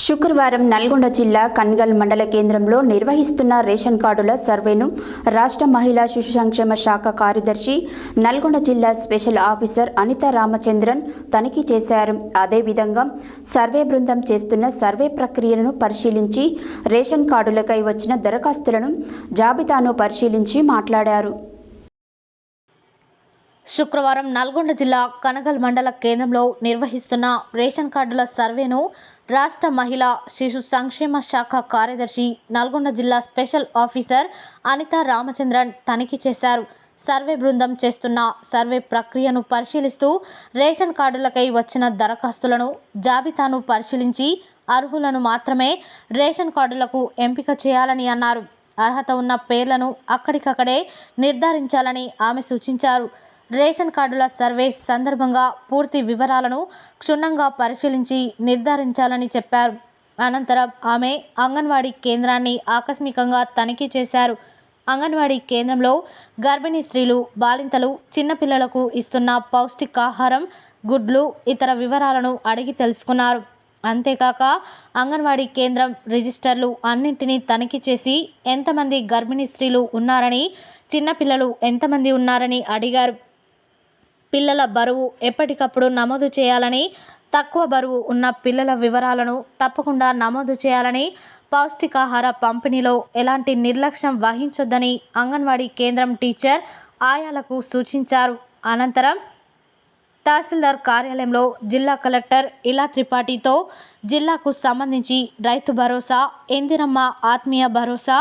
శుక్రవారం నల్గొండ జిల్లా కన్గల్ మండల కేంద్రంలో నిర్వహిస్తున్న రేషన్ కార్డుల సర్వేను రాష్ట్ర మహిళా శిశు సంక్షేమ శాఖ కార్యదర్శి నల్గొండ జిల్లా స్పెషల్ ఆఫీసర్ అనితా రామచంద్రన్ తనిఖీ చేశారు. అదేవిధంగా సర్వే బృందం చేస్తున్న సర్వే ప్రక్రియను పరిశీలించి రేషన్ కార్డులకై వచ్చిన దరఖాస్తులను జాబితాను పరిశీలించి మాట్లాడారు. శుక్రవారం నల్గొండ జిల్లా కనగల్ మండల కేంద్రంలో నిర్వహిస్తున్న రేషన్ కార్డుల సర్వేను రాష్ట్ర మహిళా శిశు సంక్షేమ శాఖ కార్యదర్శి నల్గొండ జిల్లా స్పెషల్ ఆఫీసర్ అనితా రామచంద్రన్ తనిఖీ చేశారు. సర్వే బృందం చేస్తున్న సర్వే ప్రక్రియను పరిశీలిస్తూ రేషన్ కార్డులకై వచ్చిన దరఖాస్తులను జాబితాను పరిశీలించి అర్హులను మాత్రమే రేషన్ కార్డులకు ఎంపిక చేయాలని అన్నారు. అర్హత ఉన్న పేర్లను అక్కడికక్కడే నిర్ధారించాలని ఆమె సూచించారు. రేషన్ కార్డుల సర్వే సందర్భంగా పూర్తి వివరాలను క్షుణ్ణంగా పరిశీలించి నిర్ధారించాలని చెప్పారు. అనంతరం ఆమె అంగన్వాడీ కేంద్రాన్ని ఆకస్మికంగా తనిఖీ చేశారు. అంగన్వాడీ కేంద్రంలో గర్భిణీ స్త్రీలు, బాలింతలు, చిన్నపిల్లలకు ఇస్తున్న పౌష్టికాహారం, గుడ్లు, ఇతర వివరాలను అడిగి తెలుసుకున్నారు. అంతేకాక అంగన్వాడీ కేంద్రం రిజిస్టర్లు అన్నింటినీ తనిఖీ చేసి ఎంతమంది గర్భిణీ స్త్రీలు ఉన్నారని, చిన్నపిల్లలు ఎంతమంది ఉన్నారని అడిగారు. పిల్లల బరువు ఎప్పటికప్పుడు నమోదు చేయాలని, తక్కువ బరువు ఉన్న పిల్లల వివరాలను తప్పకుండా నమోదు చేయాలని, పౌష్టికాహార పంపిణీలో ఎలాంటి నిర్లక్ష్యం వహించొద్దని అంగన్వాడీ కేంద్రం టీచర్ ఆయాలకు సూచించారు. అనంతరం తహసీల్దార్ కార్యాలయంలో జిల్లా కలెక్టర్ ఇలా త్రిపాఠితో జిల్లాకు సంబంధించి రైతు భరోసా, ఇందిరమ్మ ఆత్మీయ భరోసా,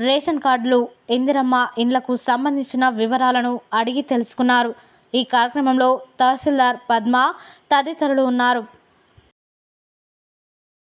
రేషన్ కార్డులు, ఇందిరమ్మ ఇండ్లకు సంబంధించిన వివరాలను అడిగి తెలుసుకున్నారు. ఈ కార్యక్రమంలో తహసీల్దార్ పద్మ తదితరులు ఉన్నారు.